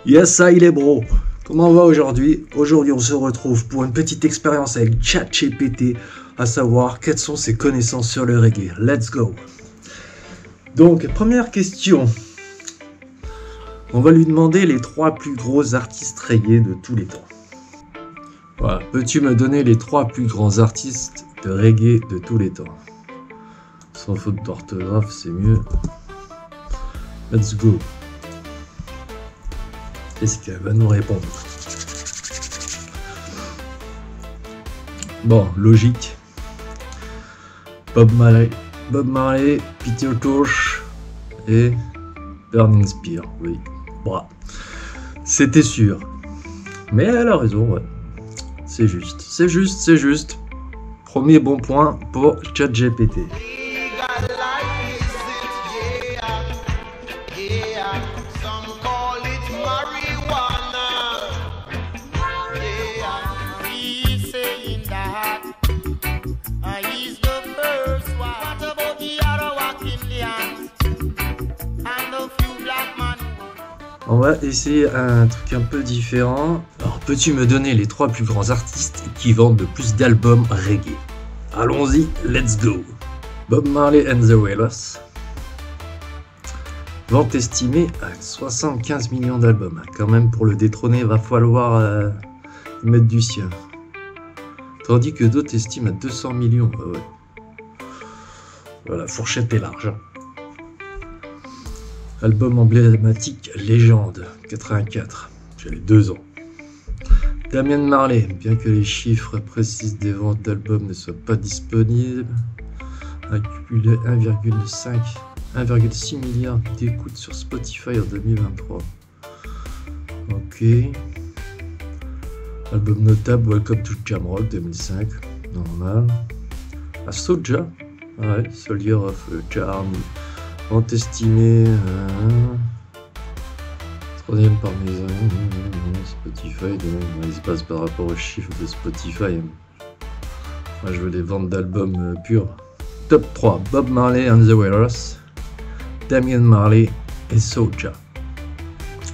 Yes, ça il est bro. Comment on va aujourd'hui? Aujourd'hui on se retrouve pour une petite expérience avec ChatGPT, à savoir quelles sont ses connaissances sur le reggae. Let's go. Donc première question. On va lui demander les 3 plus gros artistes reggae de tous les temps. Voilà. Peux-tu me donner les 3 plus grands artistes de reggae de tous les temps? Sans faute d'orthographe, c'est mieux. Let's go. Qu'est-ce qu'elle va nous répondre? Bon, logique. Bob Marley, Peter Tosh et Burning Spear. Oui, bon, c'était sûr. Mais elle a raison, ouais. C'est juste, c'est juste, c'est juste. Premier bon point pour ChatGPT. On va essayer un truc un peu différent. Alors, peux-tu me donner les 3 plus grands artistes qui vendent le plus d'albums reggae? Allons-y, let's go. Bob Marley and the Wailers. Vente estimée à 75 millions d'albums. Quand même, pour le détrôner, il va falloir mettre du sien. Tandis que d'autres estiment à 200 millions. Ah ouais. Voilà, fourchette est large. Album emblématique, Légende, 84, j'avais 2 ans. Damian Marley, bien que les chiffres précis des ventes d'albums ne soient pas disponibles, a accumulé 1,6 milliard d'écoutes sur Spotify en 2023. Ok. Album notable, Welcome to Jamrock, 2005, normal. A Soulja, ouais, Soldier of Charm. Vente estimée, 3e par maison, Spotify, il se passe par rapport aux chiffres de Spotify. Moi je veux des ventes d'albums purs. Top 3, Bob Marley and the Wailers, Damian Marley et Soulja.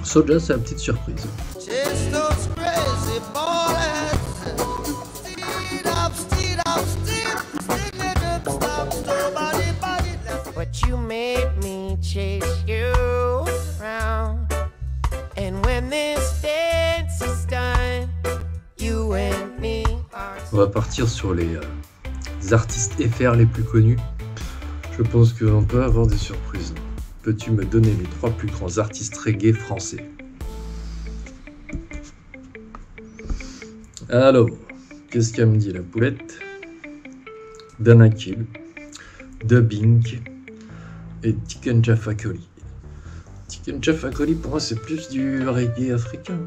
Soulja, c'est la petite surprise. You made me chase you around, and when this dance is done, you and me are... On va partir sur les artistes FR les plus connus. Je pense qu'on peut avoir des surprises. Peux-tu me donner les 3 plus grands artistes reggae français? Alors, qu'est-ce qu'elle me dit la poulette? Danakil, Dubbing et Tiken Fakoli. Tiken Fakoli, pour moi, c'est plus du reggae africain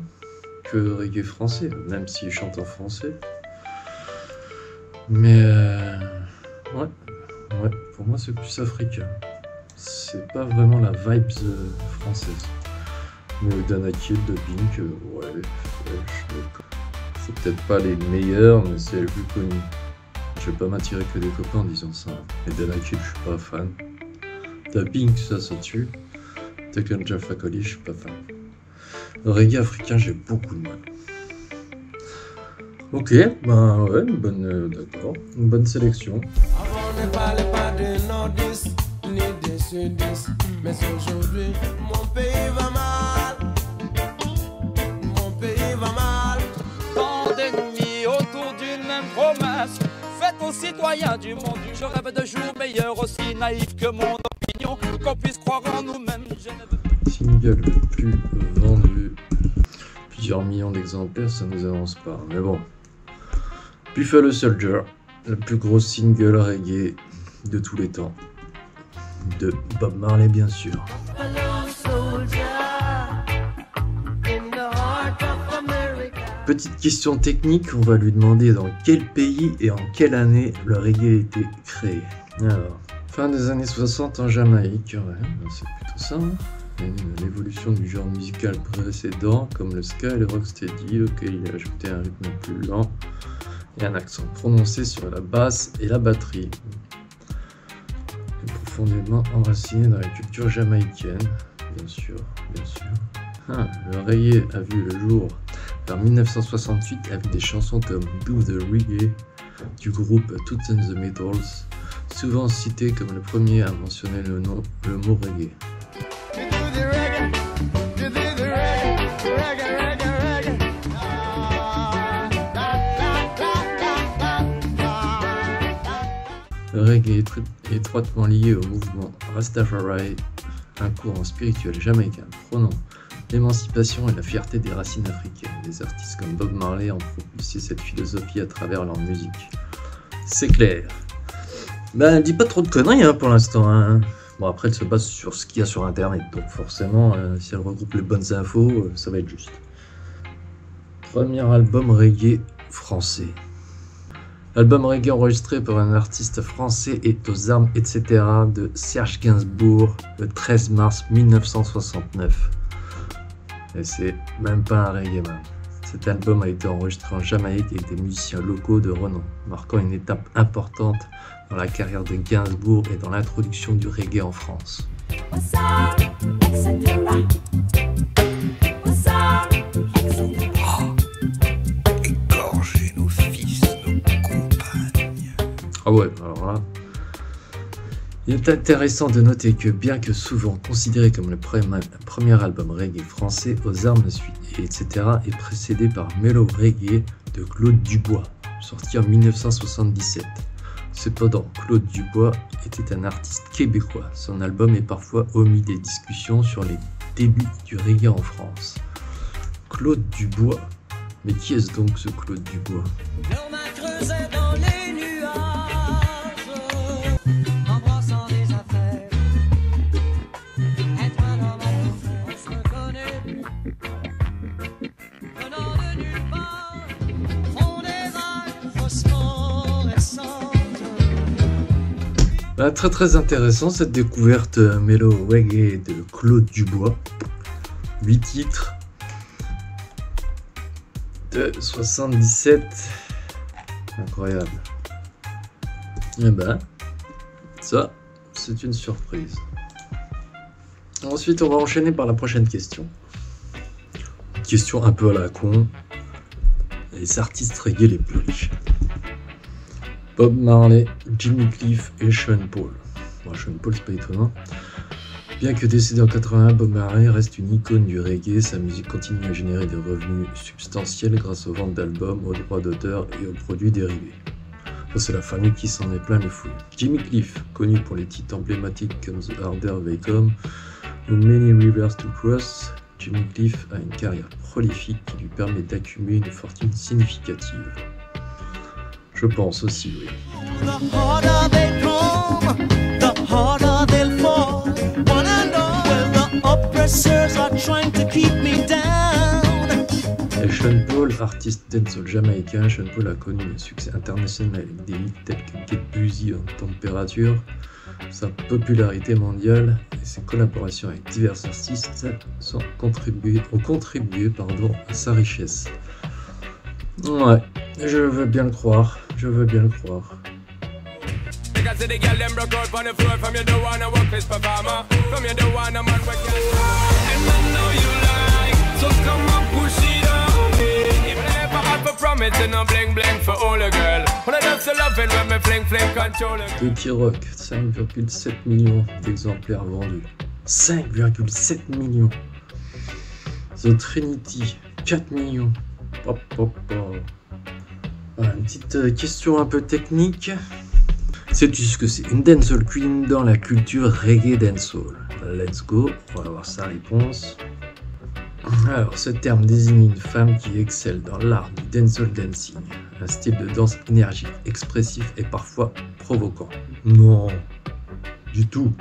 que reggae français, même s'il chante en français. Mais ouais, pour moi, c'est plus africain. C'est pas vraiment la vibe française. Mais Danakil, Dubbing, ouais, c'est peut-être pas les meilleurs, mais c'est les plus connus. Je vais pas m'attirer que des copains en disant ça. Et Danakil, je suis pas fan. Dubbing, ça tue. Tiken Fakoli, je suis pas fan. Le reggae africain, j'ai beaucoup de mal. Ok, ben ouais, d'accord, une bonne sélection. Avant ne parlait pas de nordistes, ni de sudistes, mais aujourd'hui, mon pays va mal. Mon pays va mal. Tant d'ennemis autour d'une même promesse. Faites aux citoyens du monde, je rêve de jours meilleurs, aussi naïfs que mon opinion, qu'on puisse croire en nous-mêmes. Single le plus vendu, plusieurs millions d'exemplaires, ça nous avance pas, mais bon. Buffalo Soldier, le plus gros single reggae de tous les temps, de Bob Marley bien sûr. Petite question technique, on va lui demander dans quel pays et en quelle année le reggae a été créé. Alors, fin des années 60 en Jamaïque, ouais, c'est plutôt ça. Hein. L'évolution du genre musical précédent, comme le ska et le rocksteady, auquel il a ajouté un rythme plus lent et un accent prononcé sur la basse et la batterie. Et profondément enraciné dans la culture jamaïcaine, bien sûr, bien sûr. Le reggae a vu le jour vers 1968 avec des chansons comme Do the Reggae du groupe Toots and the Maytals, souvent cité comme le premier à mentionner le mot reggae. Le reggae est étroitement lié au mouvement Rastafari, un courant spirituel jamaïcain prônant l'émancipation et la fierté des racines africaines. Des artistes comme Bob Marley ont propulsé cette philosophie à travers leur musique. C'est clair. Ben, elle dit pas trop de conneries pour l'instant. Hein. Bon, après, elle se base sur ce qu'il y a sur internet, donc forcément, si elle regroupe les bonnes infos, ça va être juste. Premier album reggae français. L'album reggae enregistré par un artiste français est aux armes, etc. de Serge Gainsbourg le 13 mars 1969. Et c'est même pas un reggae man. Cet album a été enregistré en Jamaïque avec des musiciens locaux de renom, marquant une étape importante dans la carrière de Gainsbourg et dans l'introduction du reggae en France. Égorger nos fils, nos compagnes. Ah ouais, alors là... Il est intéressant de noter que bien que souvent considéré comme le premier album reggae français, Aux armes etc. est précédé par Mellow Reggae de Claude Dubois, sorti en 1977. Cependant, Claude Dubois était un artiste québécois. Son album est parfois omis des discussions sur les débuts du reggae en France. Claude Dubois. Mais qui est-ce donc ce Claude Dubois ? Très intéressant cette découverte Mellow Reggae de Claude Dubois. 8 titres de 77. Incroyable. Et ben, ça, c'est une surprise. Ensuite, on va enchaîner par la prochaine question. Question un peu à la con. Les artistes reggae les plus riches. Bob Marley, Jimmy Cliff et Sean Paul. Bon, Sean Paul, c'est pas étonnant. Bien que décédé en 81, Bob Marley reste une icône du reggae. Sa musique continue à générer des revenus substantiels grâce aux ventes d'albums, aux droits d'auteur et aux produits dérivés. Ça, c'est la famille qui s'en est plein les fouilles. Jimmy Cliff, connu pour les titres emblématiques comme The Harder They Come ou Many Rivers to Cross, Jimmy Cliff a une carrière prolifique qui lui permet d'accumuler une fortune significative. Je pense aussi, oui. Et Sean Paul, artiste dancehall jamaïcain, Sean Paul a connu un succès international avec des hits tels que Get Busy en température. Sa popularité mondiale et ses collaborations avec divers artistes ont contribué à sa richesse. Ouais, je veux bien le croire, je veux bien le croire. Dirty Rock, 5,7 millions d'exemplaires vendus. 5,7 millions. The Trinity, 4 millions. Hop, hop, hop. Voilà, une petite question un peu technique. Sais-tu ce que c'est une dancehall queen dans la culture reggae dancehall? Let's go, on va voir sa réponse. Alors, ce terme désigne une femme qui excelle dans l'art du dancehall dancing, un style de danse énergique, expressif et parfois provoquant. Non, du tout.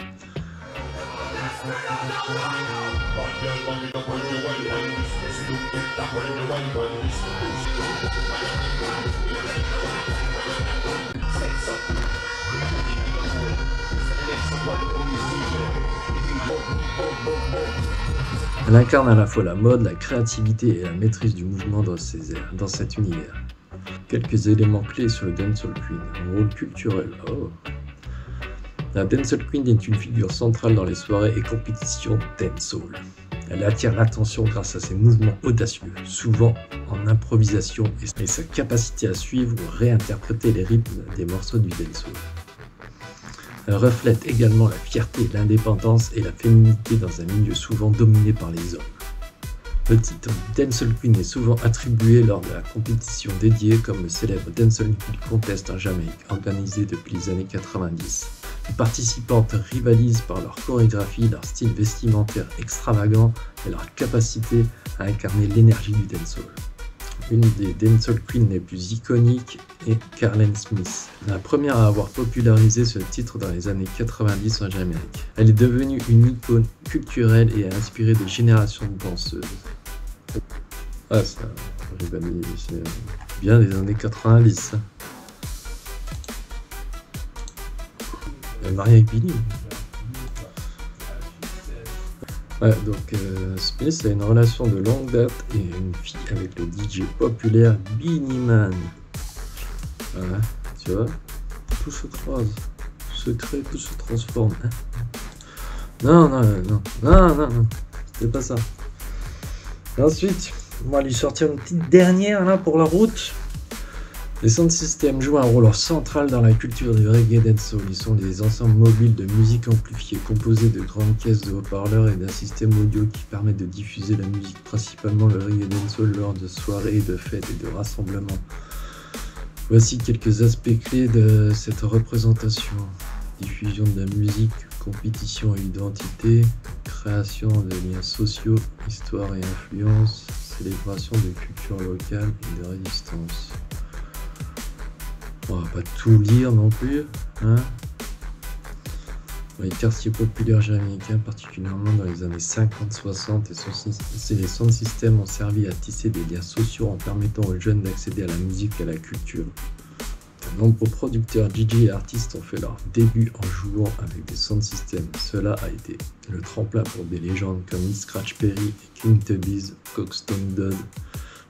Elle incarne à la fois la mode, la créativité et la maîtrise du mouvement dans cet univers. Quelques éléments clés sur le dancehall queen. Un rôle culturel. Oh. La dancehall queen est une figure centrale dans les soirées et compétitions dancehall. Elle attire l'attention grâce à ses mouvements audacieux, souvent en improvisation, et sa capacité à suivre ou réinterpréter les rythmes des morceaux du dancehall. Elle reflète également la fierté, l'indépendance et la féminité dans un milieu souvent dominé par les hommes. Le titre Dancehall Queen est souvent attribué lors de la compétition dédiée comme le célèbre Dancehall Queen Contest en Jamaïque, organisé depuis les années 90. Les participantes rivalisent par leur chorégraphie, leur style vestimentaire extravagant et leur capacité à incarner l'énergie du dancehall. Une des Dancehall Queens les plus iconiques est Carlene Smith, la première à avoir popularisé ce titre dans les années 90 en Jamaïque. Elle est devenue une icône culturelle et a inspiré des générations de danseuses. Ah, ça c'est bien des années 90. Elle est mariée avec Billy. Ouais, donc Smith a une relation de longue date et une fille avec le DJ populaire Beenie Man. Voilà, tu vois, tout se croise, tout se crée, tout se transforme. Hein, non, c'était pas ça. Et ensuite, on va lui sortir une petite dernière là pour la route. Les sound systems jouent un rôle central dans la culture du reggae dancehall. Ils sont des ensembles mobiles de musique amplifiée composés de grandes caisses de haut-parleurs et d'un système audio qui permet de diffuser la musique, principalement le reggae dancehall, lors de soirées, de fêtes et de rassemblements. Voici quelques aspects clés de cette représentation. Diffusion de la musique, compétition et identité, création de liens sociaux, histoire et influence, célébration de culture locale et de résistance. On va pas tout lire non plus, hein. Dans les quartiers populaires jamaïcains, particulièrement dans les années 50-60, les sound systems ont servi à tisser des liens sociaux en permettant aux jeunes d'accéder à la musique et à la culture. De nombreux producteurs, DJ et artistes ont fait leur début en jouant avec des sound systems. Cela a été le tremplin pour des légendes comme Miss Scratch Perry et King Tubby's, Coxstone Dodd,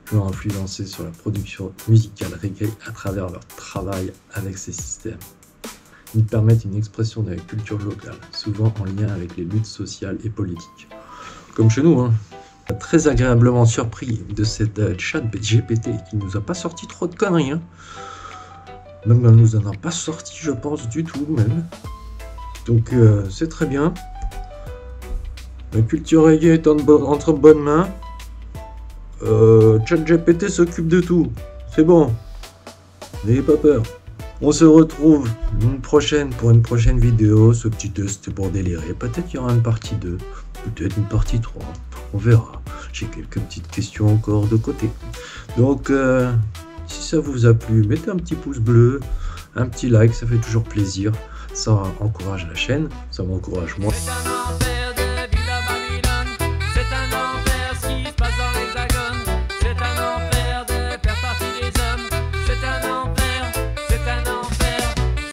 qui ont influencé sur la production musicale reggae à travers leur travail avec ces systèmes. Ils permettent une expression de la culture locale, souvent en lien avec les luttes sociales et politiques. Comme chez nous, hein. Très agréablement surpris de cette chat GPT qui nous a pas sorti trop de conneries, hein. Même elle nous en a pas sorti, je pense, du tout même. Donc c'est très bien. La culture reggae est entre bonnes mains. ChatGPT s'occupe de tout. C'est bon. N'ayez pas peur. On se retrouve une prochaine pour une prochaine vidéo. Ce petit test c'était pour délirer. Peut-être qu'il y aura une partie 2. Peut-être une partie 3. On verra. J'ai quelques petites questions encore de côté. Donc si ça vous a plu, mettez un petit pouce bleu, un petit like, ça fait toujours plaisir. Ça encourage la chaîne, ça m'encourage moi.